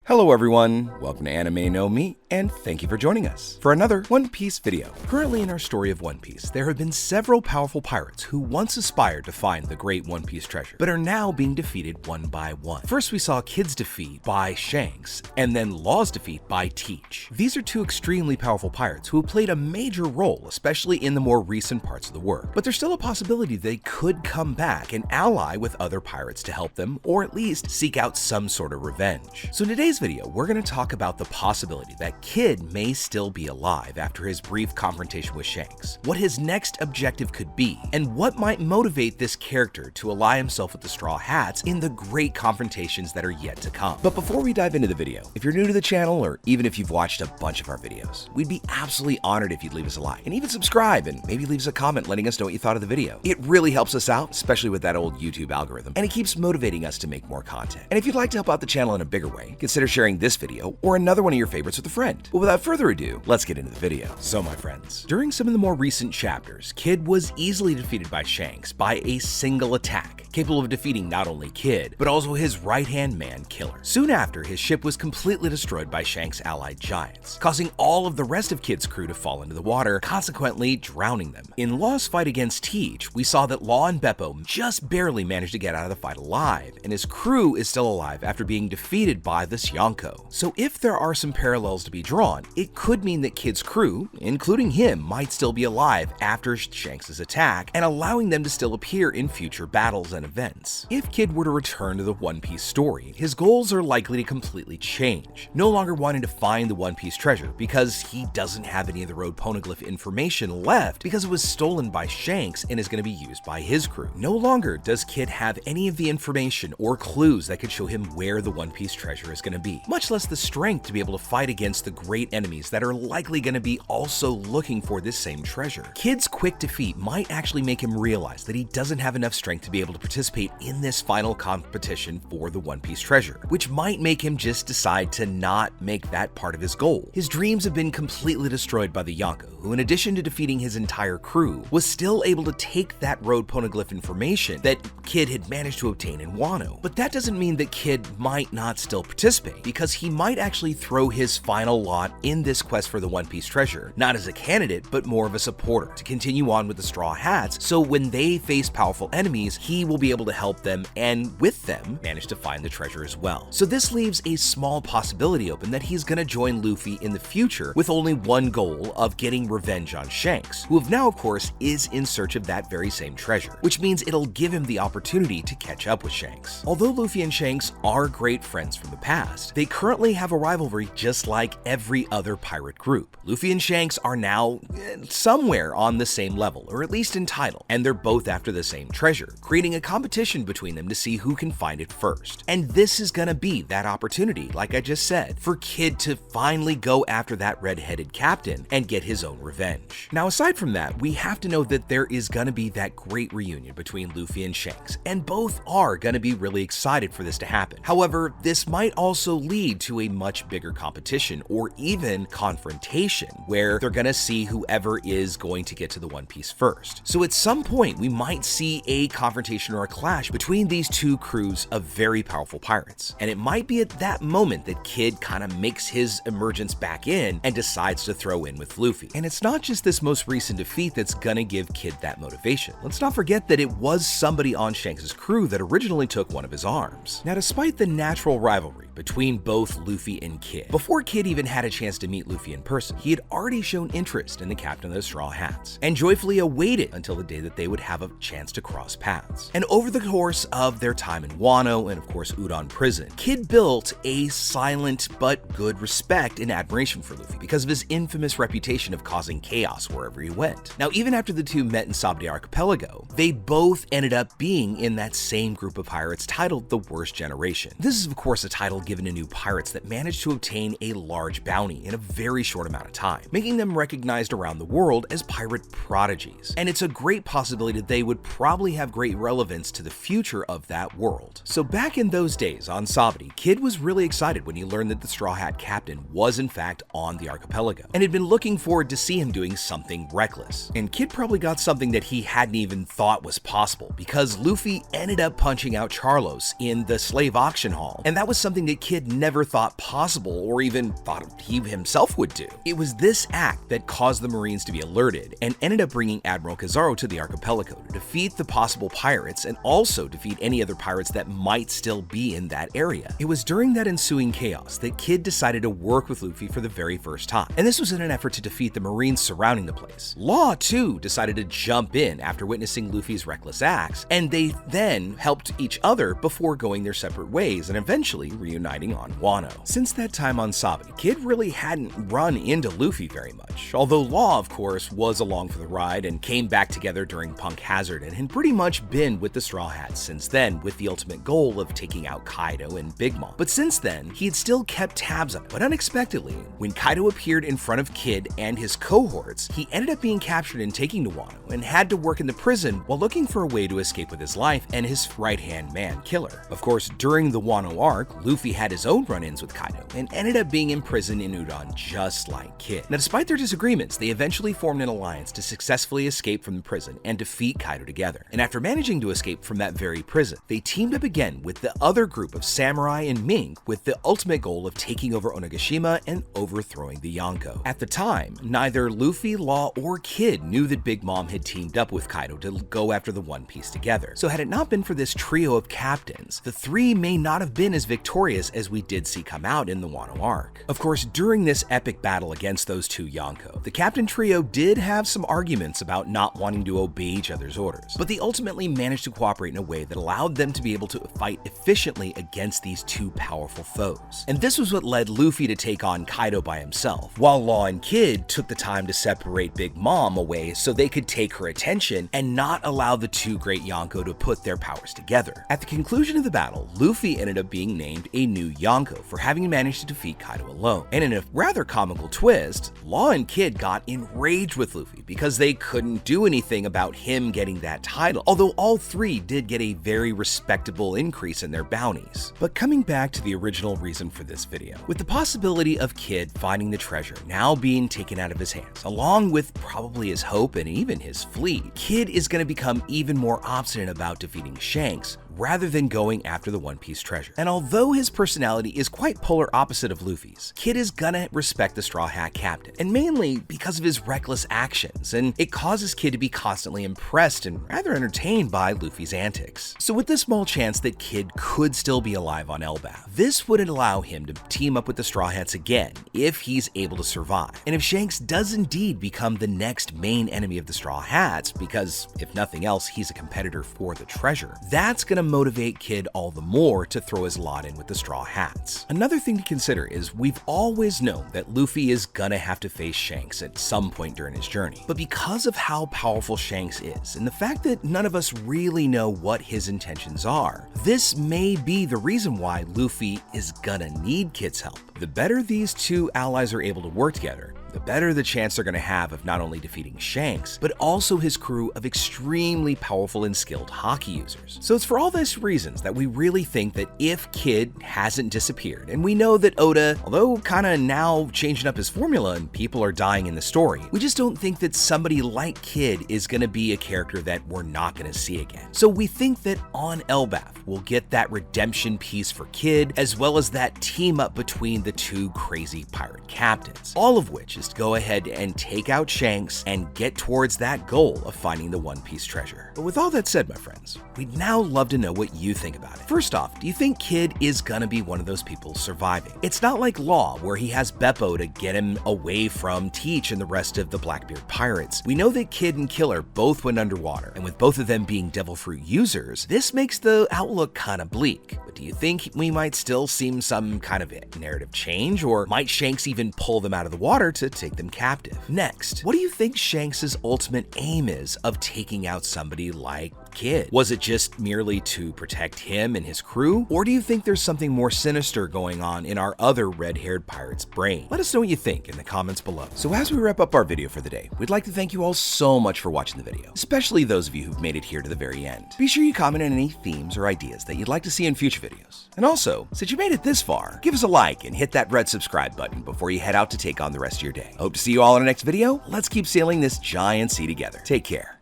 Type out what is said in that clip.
Hello everyone, welcome to Anime No Me, and thank you for joining us for another One Piece video. Currently in our story of One Piece, there have been several powerful pirates who once aspired to find the great One Piece treasure, but are now being defeated one by one. First we saw Kid's defeat by Shanks, and then Law's defeat by Teach. These are two extremely powerful pirates who have played a major role, especially in the more recent parts of the work, but there's still a possibility they could come back and ally with other pirates to help them, or at least seek out some sort of revenge. So in today's video, we're going to talk about the possibility that Kid may still be alive after his brief confrontation with Shanks, what his next objective could be, and what might motivate this character to ally himself with the Straw Hats in the great confrontations that are yet to come. But before we dive into the video, if you're new to the channel, or even if you've watched a bunch of our videos, we'd be absolutely honored if you'd leave us a like, and even subscribe, and maybe leave us a comment letting us know what you thought of the video. It really helps us out, especially with that old YouTube algorithm, and it keeps motivating us to make more content. And if you'd like to help out the channel in a bigger way, consider sharing this video or another one of your favorites with a friend. But without further ado, let's get into the video. So my friends, during some of the more recent chapters, Kid was easily defeated by Shanks by a single attack, capable of defeating not only Kid, but also his right-hand man, Killer. Soon after, his ship was completely destroyed by Shanks' allied giants, causing all of the rest of Kid's crew to fall into the water, consequently drowning them. In Law's fight against Teach, we saw that Law and Beppo just barely managed to get out of the fight alive, and his crew is still alive after being defeated by the Yonko. So if there are some parallels to be drawn, it could mean that Kid's crew, including him, might still be alive after Shanks' attack, and allowing them to still appear in future battles and events. If Kid were to return to the One Piece story, his goals are likely to completely change, no longer wanting to find the One Piece treasure because he doesn't have any of the road poneglyph information left because it was stolen by Shanks and is going to be used by his crew. No longer does Kid have any of the information or clues that could show him where the One Piece treasure is going to be, much less the strength to be able to fight against the great enemies that are likely going to be also looking for this same treasure. Kid's quick defeat might actually make him realize that he doesn't have enough strength to be able to participate in this final competition for the One Piece treasure, which might make him just decide to not make that part of his goal. His dreams have been completely destroyed by the Yonko, who in addition to defeating his entire crew, was still able to take that road poneglyph information that Kid had managed to obtain in Wano. But that doesn't mean that Kid might not still participate, because he might actually throw his final lot in this quest for the One Piece treasure, not as a candidate, but more of a supporter, to continue on with the Straw Hats, so when they face powerful enemies, he will be able to help them, and with them, manage to find the treasure as well. So this leaves a small possibility open that he's gonna join Luffy in the future with only one goal of getting revenge on Shanks, who now of course is in search of that very same treasure, which means it'll give him the opportunity to catch up with Shanks. Although Luffy and Shanks are great friends from the past, they currently have a rivalry just like every other pirate group. Luffy and Shanks are now somewhere on the same level, or at least in title, and they're both after the same treasure, creating a competition between them to see who can find it first. And this is gonna be that opportunity, like I just said, for Kid to finally go after that red-headed captain and get his own revenge. Now aside from that, we have to know that there is gonna be that great reunion between Luffy and Shanks, and both are gonna be really excited for this to happen. However, this might also lead to a much bigger competition or even confrontation where they're gonna see whoever is going to get to the One Piece first. So at some point we might see a confrontation or a clash between these two crews of very powerful pirates, and it might be at that moment that Kid kind of makes his emergence back in and decides to throw in with Luffy. And it's not just this most recent defeat that's gonna give Kid that motivation. Let's not forget that it was somebody on Shanks' crew that originally took one of his arms. Now despite the natural rivalry between both Luffy and Kid, before Kid even had a chance to meet Luffy in person, he had already shown interest in the captain of the Straw Hats, and joyfully awaited until the day that they would have a chance to cross paths. And over the course of their time in Wano, and of course Udon Prison, Kid built a silent but good respect and admiration for Luffy because of his infamous reputation of causing chaos wherever he went. Now even after the two met in Sabdi Archipelago, they both ended up being in that same group of pirates titled the Worst Generation. This is of course a title given to new pirates that managed to obtain a large bounty in a very short amount of time, making them recognized around the world as pirate prodigies. And it's a great possibility that they would probably have great relevance to the future of that world. So back in those days on Sabdi, Kid was really excited when he learned that the Straw Hat captain was in fact on the archipelago, and had been looking forward to see him doing something reckless. And Kid probably got something that he hadn't even thought was possible, because Luffy ended up punching out Charlos in the slave auction hall, and that was something that that Kid never thought possible or even thought he himself would do. It was this act that caused the Marines to be alerted and ended up bringing Admiral Kizaru to the archipelago to defeat the possible pirates and also defeat any other pirates that might still be in that area. It was during that ensuing chaos that Kid decided to work with Luffy for the very first time, and this was in an effort to defeat the Marines surrounding the place. Law, too, decided to jump in after witnessing Luffy's reckless acts, and they then helped each other before going their separate ways and eventually reuniting on Wano. Since that time on Sabi, Kid really hadn't run into Luffy very much, although Law, of course, was along for the ride and came back together during Punk Hazard and had pretty much been with the Straw Hats since then, with the ultimate goal of taking out Kaido and Big Mom. But since then, he had still kept tabs on it. But unexpectedly, when Kaido appeared in front of Kid and his cohorts, he ended up being captured and taken to Wano and had to work in the prison while looking for a way to escape with his life and his right-hand man, Killer. Of course, during the Wano arc, Luffy had his own run-ins with Kaido and ended up being imprisoned in Udon just like Kid. Now, despite their disagreements, they eventually formed an alliance to successfully escape from the prison and defeat Kaido together. And after managing to escape from that very prison, they teamed up again with the other group of samurai and mink with the ultimate goal of taking over Onigashima and overthrowing the Yonko. At the time, neither Luffy, Law, or Kid knew that Big Mom had teamed up with Kaido to go after the One Piece together. So had it not been for this trio of captains, the three may not have been as victorious as we did see come out in the Wano arc. Of course, during this epic battle against those two Yonko, the captain trio did have some arguments about not wanting to obey each other's orders, but they ultimately managed to cooperate in a way that allowed them to be able to fight efficiently against these two powerful foes. And this was what led Luffy to take on Kaido by himself, while Law and Kid took the time to separate Big Mom away so they could take her attention and not allow the two great Yonko to put their powers together. At the conclusion of the battle, Luffy ended up being named a new Yonko for having managed to defeat Kaido alone. And in a rather comical twist, Law and Kid got enraged with Luffy because they couldn't do anything about him getting that title, although all three did get a very respectable increase in their bounties. But coming back to the original reason for this video, with the possibility of Kid finding the treasure now being taken out of his hands, along with probably his hope and even his fleet, Kid is going to become even more obstinate about defeating Shanks rather than going after the One Piece treasure. And although his personality is quite polar opposite of Luffy's, Kid is gonna respect the Straw Hat Captain, and mainly because of his reckless actions, and it causes Kid to be constantly impressed and rather entertained by Luffy's antics. So with the small chance that Kid could still be alive on Elbaf, this would allow him to team up with the Straw Hats again if he's able to survive. And if Shanks does indeed become the next main enemy of the Straw Hats, because if nothing else, he's a competitor for the treasure, that's gonna motivate Kid all the more to throw his lot in with the Straw Hats. Another thing to consider is we've always known that Luffy is gonna have to face Shanks at some point during his journey, but because of how powerful Shanks is and the fact that none of us really know what his intentions are, this may be the reason why Luffy is gonna need Kid's help. The better these two allies are able to work together, the better the chance they're going to have of not only defeating Shanks, but also his crew of extremely powerful and skilled hockey users. So it's for all these reasons that we really think that if Kid hasn't disappeared, and we know that Oda, although kinda now changing up his formula and people are dying in the story, we just don't think that somebody like Kid is going to be a character that we're not going to see again. So we think that on Elbaf, we'll get that redemption piece for Kid, as well as that team up between the two crazy pirate captains, all of which is to go ahead and take out Shanks and get towards that goal of finding the One Piece treasure. But with all that said, my friends, we'd now love to know what you think about it. First off, do you think Kid is gonna be one of those people surviving? It's not like Law, where he has Beppo to get him away from Teach and the rest of the Blackbeard pirates. We know that Kid and Killer both went underwater, and with both of them being Devil Fruit users, this makes the outlook kinda bleak. But do you think we might still see some kind of narrative change, or might Shanks even pull them out of the water to take them captive? Next, what do you think Shanks' ultimate aim is of taking out somebody like Kid? Was it just merely to protect him and his crew? Or do you think there's something more sinister going on in our other red-haired pirate's brain? Let us know what you think in the comments below. So as we wrap up our video for the day, we'd like to thank you all so much for watching the video, especially those of you who've made it here to the very end. Be sure you comment on any themes or ideas that you'd like to see in future videos. And also, since you made it this far, give us a like and hit that red subscribe button before you head out to take on the rest of your day. Hope to see you all in our next video. Let's keep sailing this giant sea together. Take care.